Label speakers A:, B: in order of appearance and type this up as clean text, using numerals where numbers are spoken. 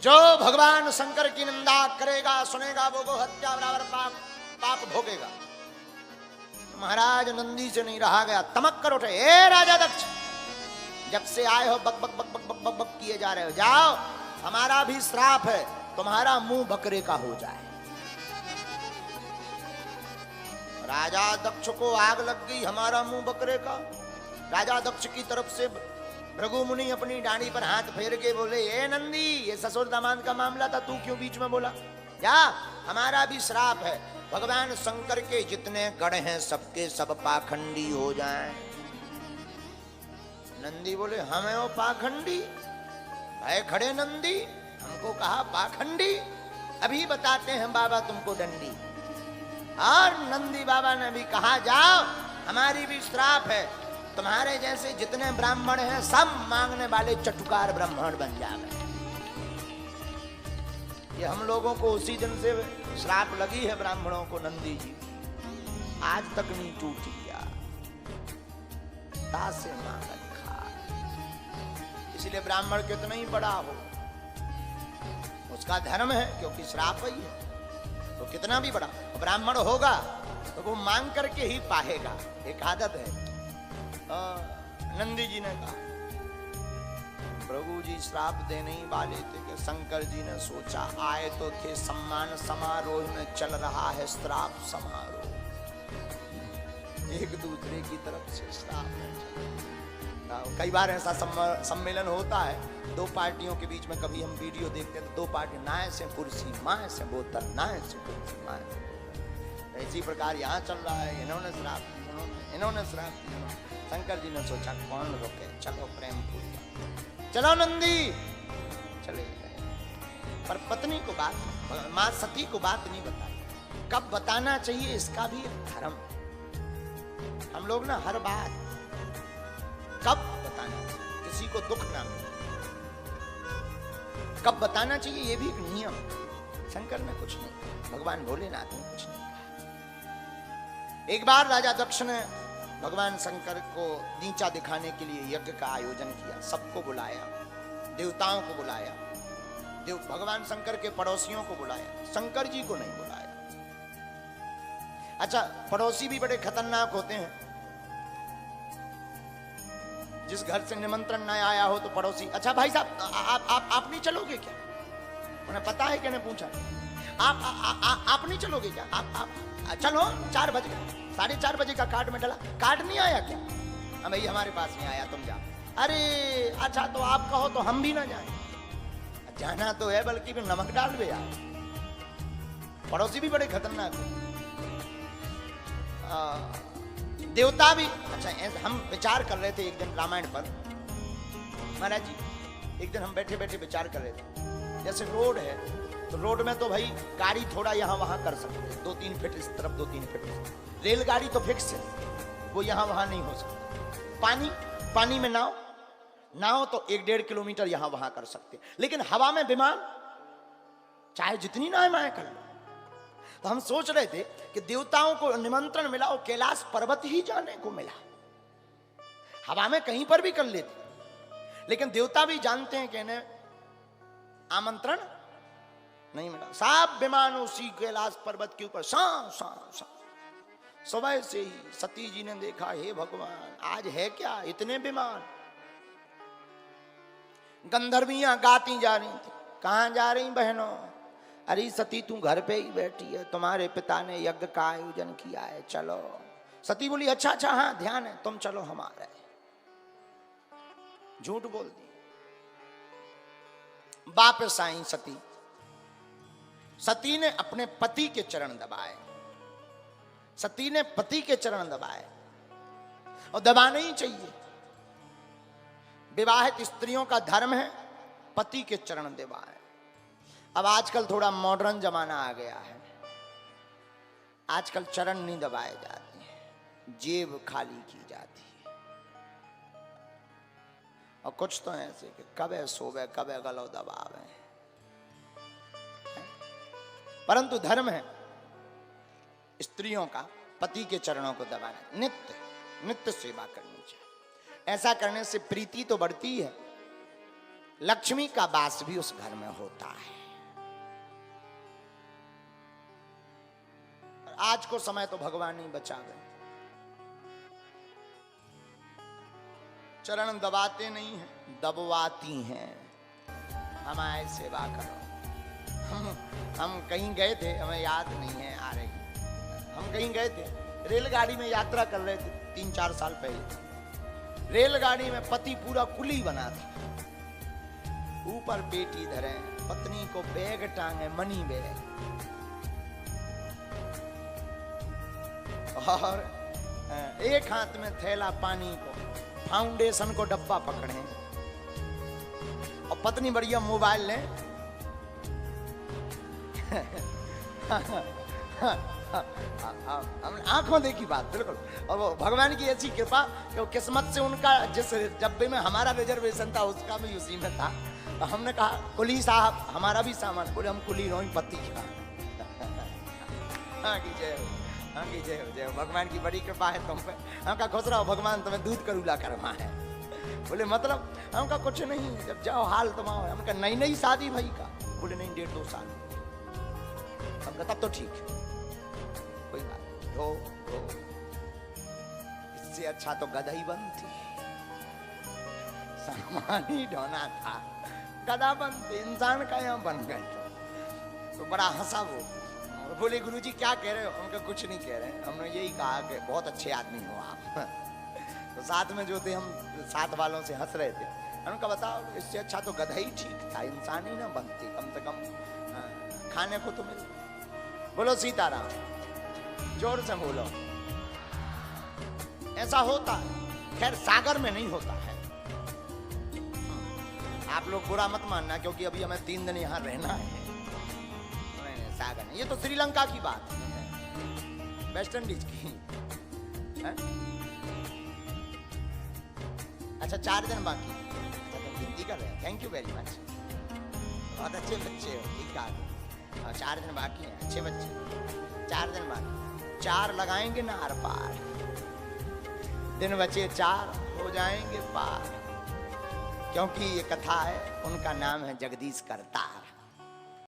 A: जो भगवान शंकर की निंदा करेगा सुनेगा वो गो हत्या बराबर पाप भोगेगा। महाराज नंदी से नहीं रहा गया, तमक कर उठे, ए राजा दक्ष, जब से आए हो बक बक बक बक बक बक बक किए जा रहे हो, जाओ, हमारा भी श्राप है, तुम्हारा मुंह बकरे का हो जाए। राजा दक्ष को आग लग गई, हमारा मुंह बकरे का। राजा दक्ष की तरफ से भृगु मुनि अपनी डांडी पर हाथ फेर के बोले, ए नंदी, ये ससुर दामाद का मामला था, तू क्यों बीच में बोला? जा, हमारा भी श्राप है, भगवान शंकर के जितने गढ़ हैं सबके सब पाखंडी हो जाएं। नंदी बोले, हमें हो पाखंडी? भाई खड़े नंदी, हमको कहा पाखंडी? अभी बताते हैं बाबा तुमको डंडी। और नंदी बाबा ने भी कहा, जाओ, हमारी भी श्राप है, तुम्हारे जैसे जितने ब्राह्मण हैं सब मांगने वाले चटुकार ब्राह्मण बन जाए। ये हम लोगों को उसी दिन से श्राप लगी है ब्राह्मणों को, नंदी जी आज तक नहीं टूटी यार, तासे मांगन खा। इसलिए ब्राह्मण कितना ही बड़ा हो उसका धर्म है, क्योंकि श्राप ही है, तो कितना भी बड़ा ब्राह्मण होगा तो वो मांग करके ही पाएगा, एक आदत है। नंदी जी ने कहा, प्रभु जी श्राप देने ही वाले थे कि शंकर जी ने सोचा, आए तो थे सम्मान समारोह में, चल रहा है श्राप समारोह, एक दूसरे की तरफ से श्राप है। कई बार ऐसा सम्मेलन होता है दो पार्टियों के बीच में, कभी हम वीडियो देखते हैं तो दो पार्टी, नाए से कुर्सी माए से बोतल, नाए से कुर्सी माए से। इसी प्रकार यहाँ चल रहा है, इन्होंने श्राप, इन्होंने श्राप, शंकर जी ने सोचा कौन रोके, चलो प्रेम पूर्वक, चलो नंदी, चले गए। पर पत्नी को बात, मां सती को बात नहीं बताई। कब बताना चाहिए इसका भी एक धर्म। हम लोग ना हर बात कब बताना चाहिए, किसी को दुख ना मिले, कब बताना चाहिए ये भी एक नियम। शंकर ने कुछ नहीं कहा, भगवान भोलेनाथ ने कुछ नहीं कहा। एक बार राजा दक्ष ने भगवान शंकर को नीचा दिखाने के लिए यज्ञ का आयोजन किया, सबको बुलाया, देवताओं को बुलाया, भगवान शंकर के पड़ोसियों को बुलाया, शंकर जी को नहीं बुलाया। अच्छा, पड़ोसी भी बड़े खतरनाक होते हैं। जिस घर से निमंत्रण न आया हो तो पड़ोसी, अच्छा भाई साहब आप नहीं चलोगे क्या? उन्हें पता है कि नहीं पूछा, आप नहीं चलोगे क्या? आप चलो, 4 बज गए, 4:30 बजे का कार्ड में डला, कार्ड नहीं आया क्या? भाई हमारे पास नहीं आया, तुम जाओ। अरे अच्छा, तो आप कहो तो हम भी ना जाएं। जाना तो है, बल्कि फिर नमक डाल दे यार। पड़ोसी भी बड़े खतरनाक है। देवता भी, अच्छा हम विचार कर रहे थे एक दिन रामायण पर, महाराज जी एक दिन हम बैठे बैठे विचार कर रहे थे, जैसे रोड है तो रोड में तो भाई गाड़ी थोड़ा यहाँ वहां कर सकते हैं, 2-3 फीट इस तरफ, 2-3 फीट इस तरफ। रेलगाड़ी तो फिक्स है, वो यहाँ वहां नहीं हो सकती। पानी में नाव तो 1-1.5 किलोमीटर यहाँ वहां कर सकते, लेकिन हवा में विमान चाहे जितनी नावें कर लो। तो हम सोच रहे थे कि देवताओं को निमंत्रण मिला, वो कैलाश पर्वत ही जाने को मिला, हवा में कहीं पर भी कर लेते, लेकिन देवता भी जानते हैं कि इन्हें आमंत्रण नहीं मिला। सब विमान उसी कैलाश पर्वत के ऊपर सुबह से ही सती जी ने देखा, हे भगवान आज है क्या इतने विमान। गंधर्वियां गाती जा रही थी, कहां जा रही बहनों? अरे सती तू घर पे ही बैठी है, तुम्हारे पिता ने यज्ञ का आयोजन किया है, चलो। सती बोली, अच्छा हाँ ध्यान है, तुम चलो हमारे। झूठ बोल दी। वापस आई सती ने अपने पति के चरण दबाए, सती ने पति के चरण दबाए, और दबाने ही चाहिए। विवाहित स्त्रियों का धर्म है पति के चरण दबाए। अब आजकल थोड़ा मॉडर्न जमाना आ गया है, आजकल चरण नहीं दबाए जाते हैं, जेब खाली की जाती है। और कुछ तो ऐसे कि कबे सोवे कबे गलो दबावे, परंतु धर्म है स्त्रियों का पति के चरणों को दबाना, नित्य सेवा करनी चाहिए। ऐसा करने से प्रीति तो बढ़ती है, लक्ष्मी का वास भी उस घर में होता है। आज को समय तो भगवान ही बचा गए। चरण दबाते नहीं हैं, दबवाती हैं। हमारी सेवा करो। हम कहीं गए थे, हमें याद नहीं है आ रही, हम कहीं गए थे, रेलगाड़ी में यात्रा कर रहे थे 3-4 साल पहले। रेलगाड़ी में पति पूरा कुली बना था, ऊपर बेटी धरे, पत्नी को बैग टांगे, मनी बैग, और एक हाथ में थैला पानी को, फाउंडेशन को डब्बा पकड़े, और पत्नी बढ़िया मोबाइल ले आंखों देखी बात बिल्कुल। और वो भगवान की ऐसी कृपा कि वो किस्मत से उनका जिस डब्बे में हमारा रिजर्वेशन था उसका भी उसी में था। तो हमने कहा कुली साहब हमारा भी सामान, बोले हम कुली रोई पति का। हाँ की जय हो, हाँ की जय हो, जय हो, भगवान की बड़ी कृपा है तुम पे। हम का खुश रहो, भगवान तुम्हें दूध करूला करवा है। बोले मतलब? हम का कुछ नहीं, जब जाओ हाल तुम्हारा। हम का नई नई शादी भाई का। बोले नहीं 1.5-2 साल। हम का तब तो ठीक है, कोई बात हो। इससे अच्छा तो गधा ही बनती, सामान ही ढोना था, गधा बनती, इंसान का यहाँ बन गए। तो बड़ा हंसा वो। बोले गुरुजी क्या कह रहे हो? उनका कुछ नहीं कह रहे, हमने यही कहा कि बहुत अच्छे आदमी हो आप। तो साथ में जो थे, हम साथ वालों से हंस रहे थे। उनका बताओ इससे अच्छा तो गधा ही ठीक था, इंसान ही ना बनती, कम से कम खाने को तो मिले। बोलो सीताराम, जोर से बोलो। ऐसा होता है, खैर सागर में नहीं होता है। आप लोग बुरा मत मानना, क्योंकि अभी हमें 3 दिन यहाँ रहना है। सागर नहीं, ये तो श्रीलंका की बात है, वेस्ट इंडीज की है? अच्छा 4 दिन बाकी। अच्छा तुम हिंदी कर रहे हैं, थैंक यू वेरी मच, बहुत अच्छे बच्चे हो, ठीक है। 4 दिन बाकी हैं, अच्छे बच्चे। 4 दिन बाकी, 4 लगाएंगे ना आर पार, दिन बचे 4 हो जाएंगे पार। क्योंकि ये कथा है, उनका नाम है जगदीश करतार।